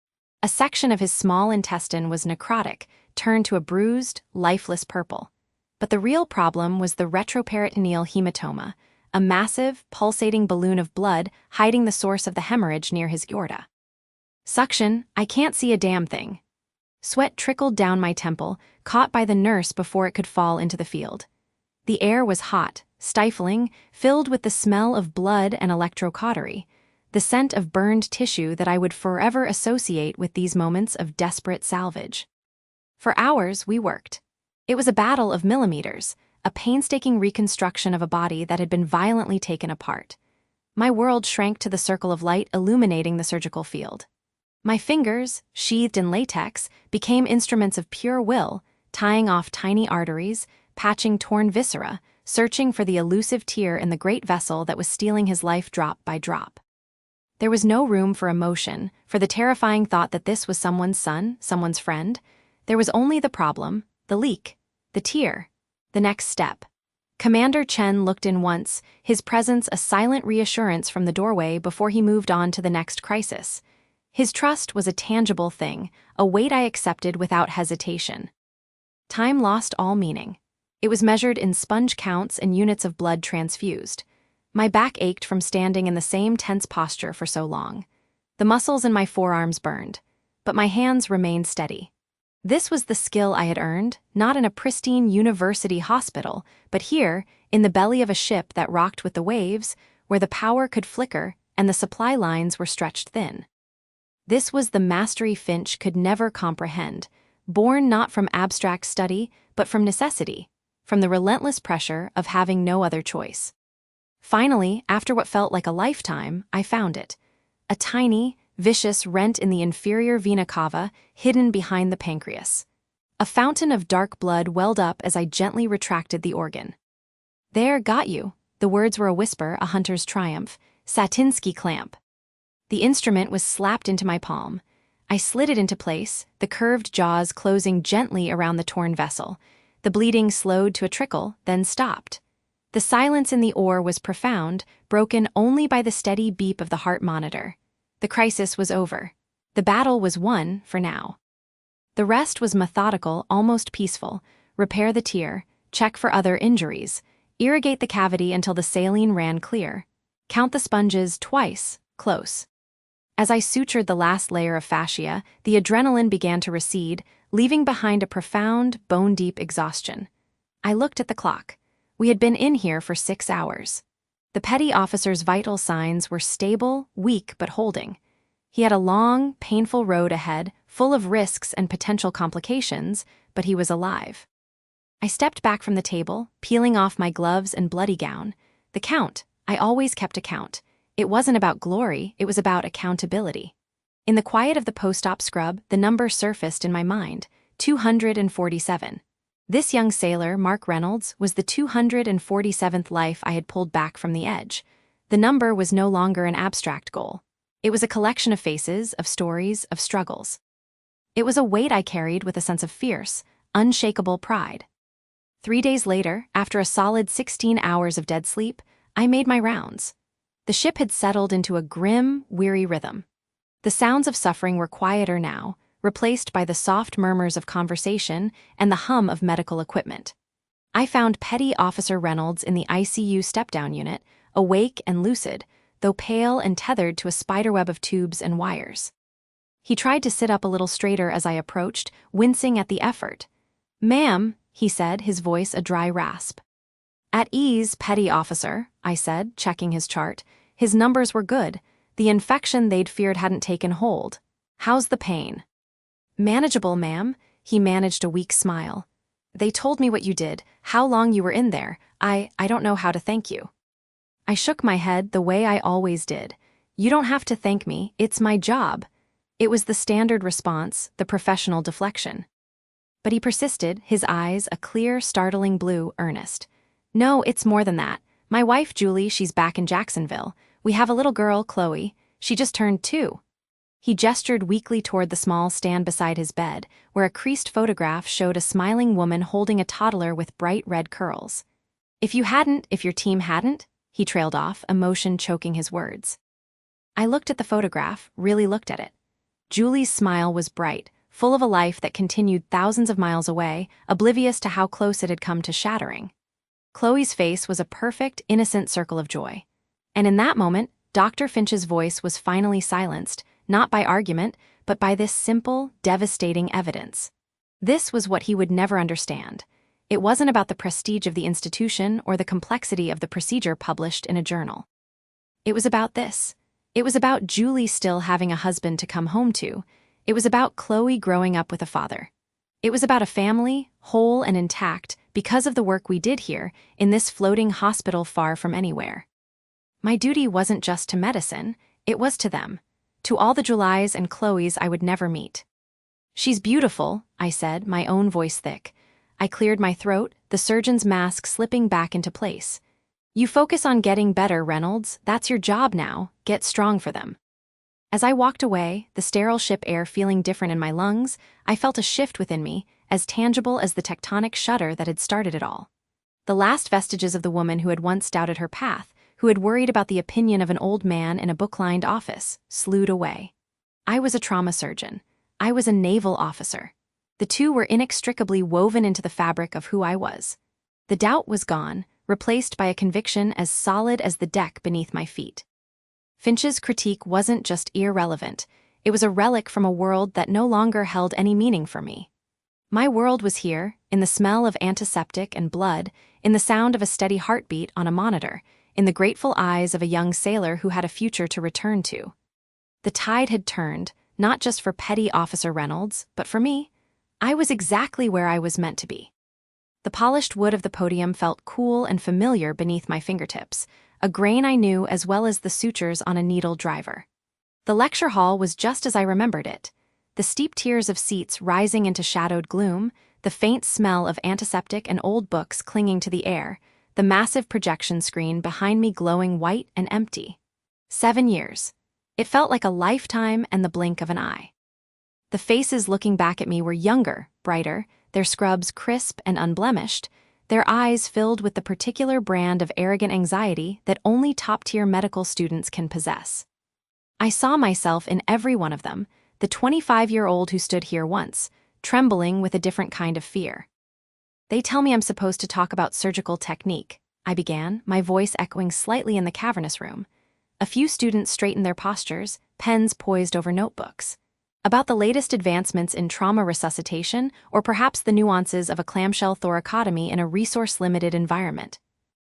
A section of his small intestine was necrotic, turned to a bruised, lifeless purple. But the real problem was the retroperitoneal hematoma, a massive, pulsating balloon of blood hiding the source of the hemorrhage near his aorta. Suction, I can't see a damn thing. Sweat trickled down my temple, caught by the nurse before it could fall into the field. The air was hot, stifling, filled with the smell of blood and electrocautery, the scent of burned tissue that I would forever associate with these moments of desperate salvage. For hours, we worked. It was a battle of millimeters, a painstaking reconstruction of a body that had been violently taken apart. My world shrank to the circle of light illuminating the surgical field. My fingers, sheathed in latex, became instruments of pure will, tying off tiny arteries, patching torn viscera, searching for the elusive tear in the great vessel that was stealing his life drop by drop. There was no room for emotion, for the terrifying thought that this was someone's son, someone's friend. There was only the problem, the leak, the tear, the next step. Commander Chen looked in once, his presence a silent reassurance from the doorway before he moved on to the next crisis. His trust was a tangible thing, a weight I accepted without hesitation. Time lost all meaning. It was measured in sponge counts and units of blood transfused. My back ached from standing in the same tense posture for so long. The muscles in my forearms burned, but my hands remained steady. This was the skill I had earned, not in a pristine university hospital, but here, in the belly of a ship that rocked with the waves, where the power could flicker and the supply lines were stretched thin. This was the mastery Finch could never comprehend, born not from abstract study, but from necessity, from the relentless pressure of having no other choice. Finally, after what felt like a lifetime, I found it. A tiny, vicious rent in the inferior vena cava hidden behind the pancreas. A fountain of dark blood welled up as I gently retracted the organ. "There, got you." The words were a whisper, a hunter's triumph. "Satinsky clamp." The instrument was slapped into my palm. I slid it into place, the curved jaws closing gently around the torn vessel. The bleeding slowed to a trickle, then stopped. The silence in the oar was profound, broken only by the steady beep of the heart monitor. The crisis was over. The battle was won, for now. The rest was methodical, almost peaceful. Repair the tear, check for other injuries, irrigate the cavity until the saline ran clear. Count the sponges twice, close. As I sutured the last layer of fascia, the adrenaline began to recede, leaving behind a profound, bone-deep exhaustion. I looked at the clock. We had been in here for 6 hours. The petty officer's vital signs were stable, weak but holding. He had a long, painful road ahead, full of risks and potential complications, but he was alive. I stepped back from the table, peeling off my gloves and bloody gown. The count. I always kept a count. It wasn't about glory, it was about accountability. In the quiet of the post-op scrub, the number surfaced in my mind, 247. This young sailor, Mark Reynolds, was the 247th life I had pulled back from the edge. The number was no longer an abstract goal. It was a collection of faces, of stories, of struggles. It was a weight I carried with a sense of fierce, unshakable pride. 3 days later, after a solid 16 hours of dead sleep, I made my rounds. The ship had settled into a grim, weary rhythm. The sounds of suffering were quieter now, replaced by the soft murmurs of conversation and the hum of medical equipment. I found Petty Officer Reynolds in the ICU step-down unit, awake and lucid, though pale and tethered to a spiderweb of tubes and wires. He tried to sit up a little straighter as I approached, wincing at the effort. "Ma'am," he said, his voice a dry rasp. "At ease, Petty Officer," I said, checking his chart. His numbers were good. The infection they'd feared hadn't taken hold. "How's the pain?" "Manageable, ma'am." He managed a weak smile. "They told me what you did, how long you were in there. I don't know how to thank you." I shook my head the way I always did. "You don't have to thank me, it's my job." It was the standard response, the professional deflection. But he persisted, his eyes a clear, startling blue, earnest. "No, it's more than that. My wife, Julie, she's back in Jacksonville. We have a little girl, Chloe. She just turned 2. He gestured weakly toward the small stand beside his bed, where a creased photograph showed a smiling woman holding a toddler with bright red curls. If your team hadn't," he trailed off, emotion choking his words. I looked at the photograph, really looked at it. Julie's smile was bright, full of a life that continued thousands of miles away, oblivious to how close it had come to shattering. Chloe's face was a perfect, innocent circle of joy. And in that moment, Dr. Finch's voice was finally silenced, not by argument, but by this simple, devastating evidence. This was what he would never understand. It wasn't about the prestige of the institution or the complexity of the procedure published in a journal. It was about this. It was about Julie still having a husband to come home to. It was about Chloe growing up with a father. It was about a family, whole and intact, because of the work we did here, in this floating hospital far from anywhere. My duty wasn't just to medicine, it was to them, to all the Julies and Chloes I would never meet. "She's beautiful," I said, my own voice thick. I cleared my throat, the surgeon's mask slipping back into place. "You focus on getting better, Reynolds. That's your job now. Get strong for them." As I walked away, the sterile ship air feeling different in my lungs, I felt a shift within me, as tangible as the tectonic shudder that had started it all. The last vestiges of the woman who had once doubted her path, who had worried about the opinion of an old man in a book-lined office, sloughed away. I was a trauma surgeon. I was a naval officer. The two were inextricably woven into the fabric of who I was. The doubt was gone, replaced by a conviction as solid as the deck beneath my feet. Finch's critique wasn't just irrelevant, it was a relic from a world that no longer held any meaning for me. My world was here, in the smell of antiseptic and blood, in the sound of a steady heartbeat on a monitor, in the grateful eyes of a young sailor who had a future to return to. The tide had turned, not just for Petty Officer Reynolds, but for me. I was exactly where I was meant to be. The polished wood of the podium felt cool and familiar beneath my fingertips, a grain I knew as well as the sutures on a needle driver. The lecture hall was just as I remembered it. The steep tiers of seats rising into shadowed gloom, the faint smell of antiseptic and old books clinging to the air, the massive projection screen behind me glowing white and empty. 7 years. It felt like a lifetime and the blink of an eye. The faces looking back at me were younger, brighter, their scrubs crisp and unblemished, their eyes filled with the particular brand of arrogant anxiety that only top-tier medical students can possess. I saw myself in every one of them, the 25-year-old who stood here once, trembling with a different kind of fear. "They tell me I'm supposed to talk about surgical technique," I began, my voice echoing slightly in the cavernous room. A few students straightened their postures, pens poised over notebooks. About the latest advancements in trauma resuscitation, or perhaps the nuances of a clamshell thoracotomy in a resource-limited environment.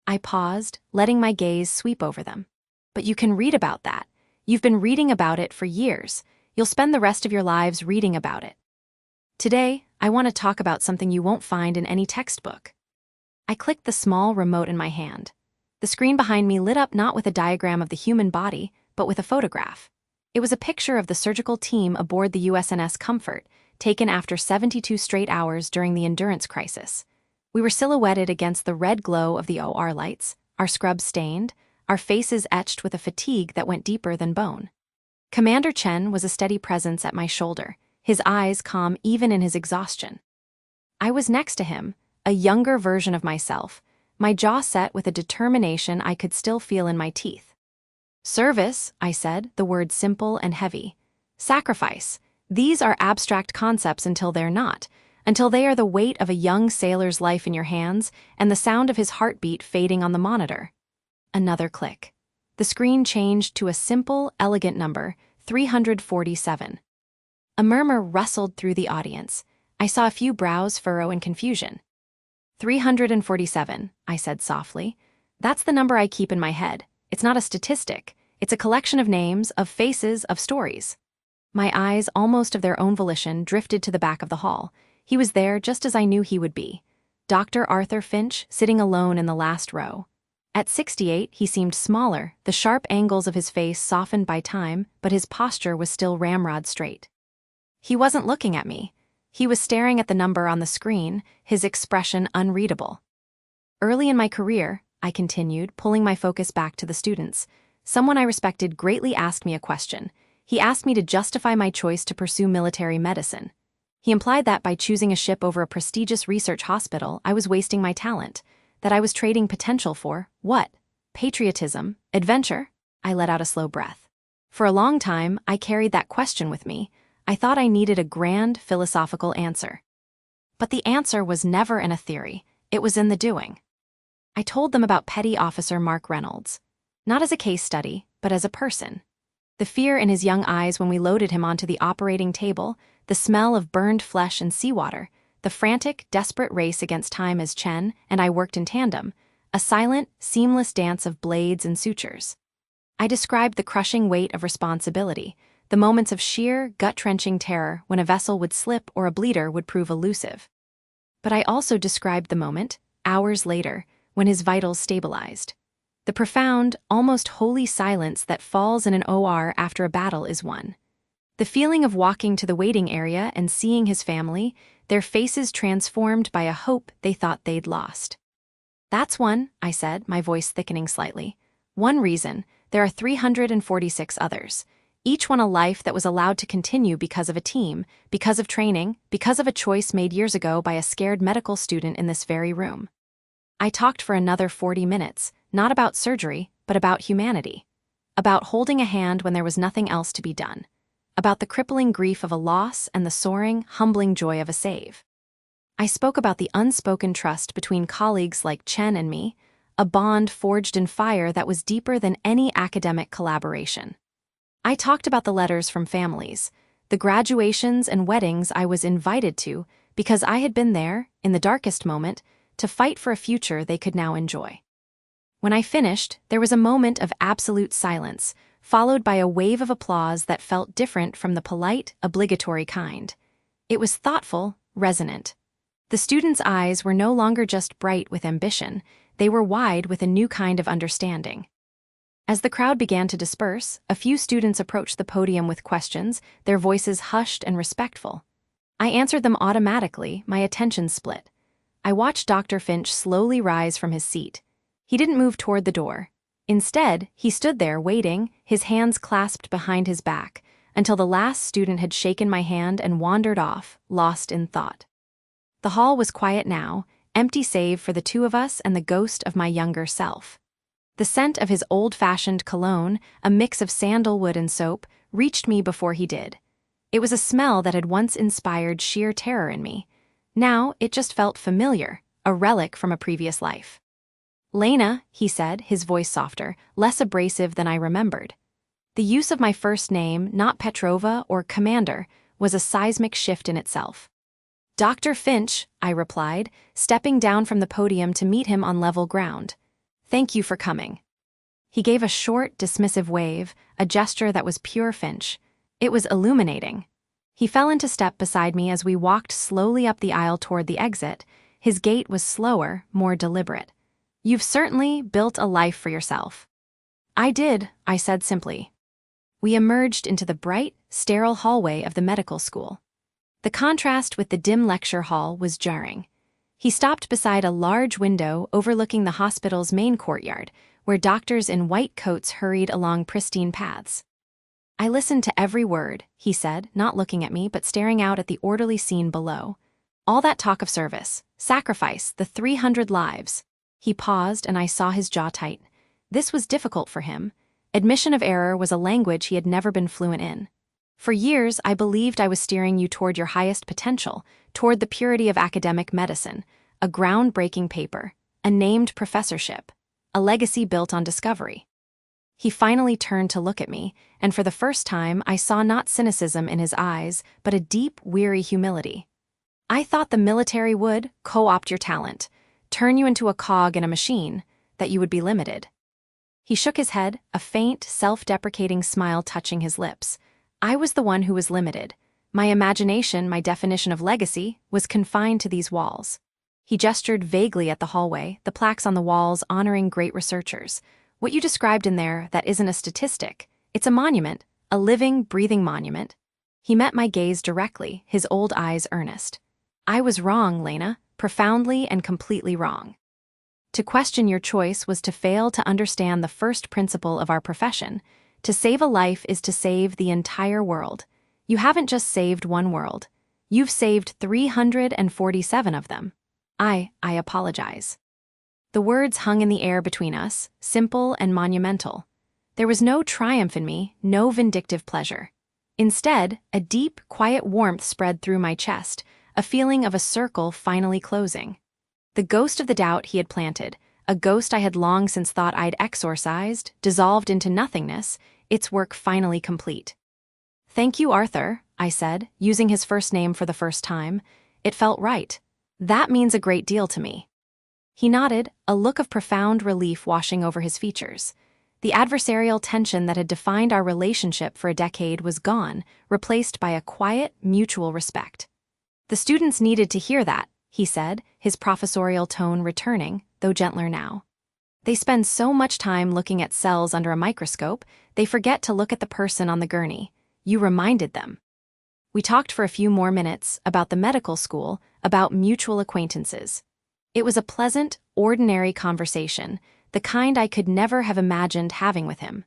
I paused, letting my gaze sweep over them. "But you can read about that. You've been reading about it for years. You'll spend the rest of your lives reading about it. Today, I want to talk about something you won't find in any textbook." I clicked the small remote in my hand. The screen behind me lit up not with a diagram of the human body, but with a photograph. It was a picture of the surgical team aboard the USNS Comfort, taken after 72 straight hours during the endurance crisis. We were silhouetted against the red glow of the OR lights, our scrubs stained, our faces etched with a fatigue that went deeper than bone. Commander Chen was a steady presence at my shoulder, his eyes calm even in his exhaustion. I was next to him, a younger version of myself, my jaw set with a determination I could still feel in my teeth. "Service," I said, the word simple and heavy. "Sacrifice. These are abstract concepts until they're not, until they are the weight of a young sailor's life in your hands and the sound of his heartbeat fading on the monitor." Another click. The screen changed to a simple, elegant number, 347. A murmur rustled through the audience. I saw a few brows furrow in confusion. 347, I said softly. "That's the number I keep in my head. It's not a statistic. It's a collection of names, of faces, of stories." My eyes, almost of their own volition, drifted to the back of the hall. He was there just as I knew he would be. Dr. Arthur Finch, sitting alone in the last row. At 68, he seemed smaller, the sharp angles of his face softened by time, but his posture was still ramrod straight. He wasn't looking at me. He was staring at the number on the screen, his expression unreadable. "Early in my career," I continued, pulling my focus back to the students, "someone I respected greatly asked me a question. He asked me to justify my choice to pursue military medicine. He implied that by choosing a ship over a prestigious research hospital, I was wasting my talent, that I was trading potential for, what? Patriotism? Adventure?" I let out a slow breath. For a long time, I carried that question with me. I thought I needed a grand, philosophical answer. But the answer was never in a theory. It was in the doing. I told them about Petty Officer Mark Reynolds. Not as a case study, but as a person. The fear in his young eyes when we loaded him onto the operating table, the smell of burned flesh and seawater, the frantic, desperate race against time as Chen and I worked in tandem, a silent, seamless dance of blades and sutures. I described the crushing weight of responsibility, the moments of sheer, gut-wrenching terror when a vessel would slip or a bleeder would prove elusive. But I also described the moment, hours later, when his vitals stabilized. The profound, almost holy silence that falls in an OR after a battle is won. The feeling of walking to the waiting area and seeing his family, their faces transformed by a hope they thought they'd lost. That's one, I said, my voice thickening slightly. One reason, there are 346 others. Each one a life that was allowed to continue because of a team, because of training, because of a choice made years ago by a scared medical student in this very room. I talked for another 40 minutes, not about surgery, but about humanity. About holding a hand when there was nothing else to be done. About the crippling grief of a loss and the soaring, humbling joy of a save. I spoke about the unspoken trust between colleagues like Chen and me, a bond forged in fire that was deeper than any academic collaboration. I talked about the letters from families, the graduations and weddings I was invited to because I had been there, in the darkest moment, to fight for a future they could now enjoy. When I finished, there was a moment of absolute silence, followed by a wave of applause that felt different from the polite, obligatory kind. It was thoughtful, resonant. The students' eyes were no longer just bright with ambition, they were wide with a new kind of understanding. As the crowd began to disperse, a few students approached the podium with questions, their voices hushed and respectful. I answered them automatically, my attention split. I watched Dr. Finch slowly rise from his seat. He didn't move toward the door. Instead, he stood there waiting, his hands clasped behind his back, until the last student had shaken my hand and wandered off, lost in thought. The hall was quiet now, empty save for the two of us and the ghost of my younger self. The scent of his old-fashioned cologne, a mix of sandalwood and soap, reached me before he did. It was a smell that had once inspired sheer terror in me. Now, it just felt familiar, a relic from a previous life. "Lena," he said, his voice softer, less abrasive than I remembered. The use of my first name, not Petrova or Commander, was a seismic shift in itself. "Dr. Finch," I replied, stepping down from the podium to meet him on level ground. "Thank you for coming." He gave a short, dismissive wave, a gesture that was pure Finch. It was illuminating. He fell into step beside me as we walked slowly up the aisle toward the exit. His gait was slower, more deliberate. "You've certainly built a life for yourself." "I did," I said simply. We emerged into the bright, sterile hallway of the medical school. The contrast with the dim lecture hall was jarring. He stopped beside a large window overlooking the hospital's main courtyard, where doctors in white coats hurried along pristine paths. "I listened to every word," he said, not looking at me but staring out at the orderly scene below. "All that talk of service, sacrifice, the 300 lives." He paused and I saw his jaw tighten. This was difficult for him. Admission of error was a language he had never been fluent in. "For years, I believed I was steering you toward your highest potential, toward the purity of academic medicine, a groundbreaking paper, a named professorship, a legacy built on discovery." He finally turned to look at me, and for the first time I saw not cynicism in his eyes, but a deep, weary humility. "I thought the military would co-opt your talent, turn you into a cog in a machine, that you would be limited." He shook his head, a faint, self-deprecating smile touching his lips. I was the one who was limited. My imagination, my definition of legacy, was confined to these walls. He gestured vaguely at the hallway, the plaques on the walls honoring great researchers. "What you described in there, that isn't a statistic. It's a monument, a living, breathing monument." He met my gaze directly, his old eyes earnest. "I was wrong, Lena, profoundly and completely wrong. To question your choice was to fail to understand the first principle of our profession. To save a life is to save the entire world. You haven't just saved one world. You've saved 347 of them. I apologize." The words hung in the air between us, simple and monumental. There was no triumph in me, no vindictive pleasure. Instead, a deep, quiet warmth spread through my chest, a feeling of a circle finally closing. The ghost of the doubt he had planted, a ghost I had long since thought I'd exorcised, dissolved into nothingness, its work finally complete. "Thank you, Arthur," I said, using his first name for the first time. It felt right. "That means a great deal to me." He nodded, a look of profound relief washing over his features. The adversarial tension that had defined our relationship for a decade was gone, replaced by a quiet, mutual respect. "The students needed to hear that," he said, his professorial tone returning, though gentler now. "They spend so much time looking at cells under a microscope, they forget to look at the person on the gurney. You reminded them." We talked for a few more minutes about the medical school, about mutual acquaintances. It was a pleasant, ordinary conversation, the kind I could never have imagined having with him.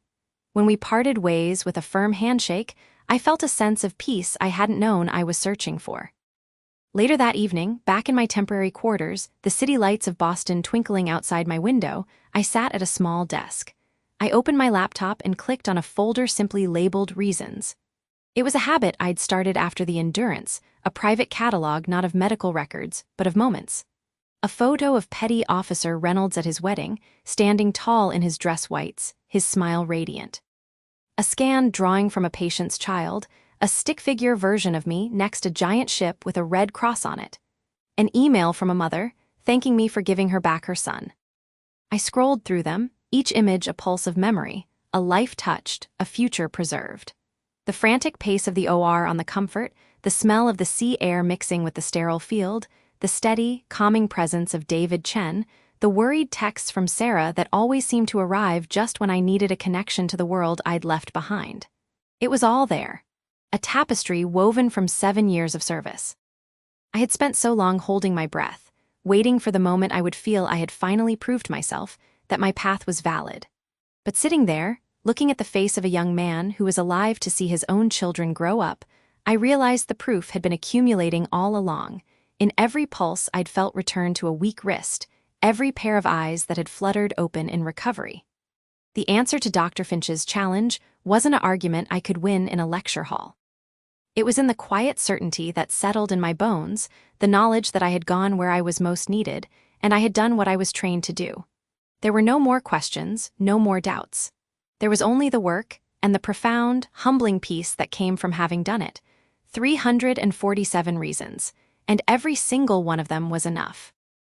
When we parted ways with a firm handshake, I felt a sense of peace I hadn't known I was searching for. Later that evening, back in my temporary quarters, the city lights of Boston twinkling outside my window, I sat at a small desk. I opened my laptop and clicked on a folder simply labeled Reasons. It was a habit I'd started after the Endurance, a private catalog not of medical records, but of moments. A photo of Petty Officer Reynolds at his wedding, standing tall in his dress whites, his smile radiant. A scan drawing from a patient's child, a stick figure version of me next a giant ship with a red cross on it. An email from a mother, thanking me for giving her back her son. I scrolled through them, each image a pulse of memory, a life touched, a future preserved. The frantic pace of the OR on the Comfort, the smell of the sea air mixing with the sterile field, the steady, calming presence of David Chen, the worried texts from Sarah that always seemed to arrive just when I needed a connection to the world I'd left behind. It was all there. A tapestry woven from 7 years of service. I had spent so long holding my breath, waiting for the moment I would feel I had finally proved myself, that my path was valid. But sitting there, looking at the face of a young man who was alive to see his own children grow up, I realized the proof had been accumulating all along. In every pulse I'd felt return to a weak wrist, every pair of eyes that had fluttered open in recovery. The answer to Dr. Finch's challenge wasn't an argument I could win in a lecture hall. It was in the quiet certainty that settled in my bones, the knowledge that I had gone where I was most needed, and I had done what I was trained to do. There were no more questions, no more doubts. There was only the work, and the profound, humbling peace that came from having done it. 347 reasons, and every single one of them was enough.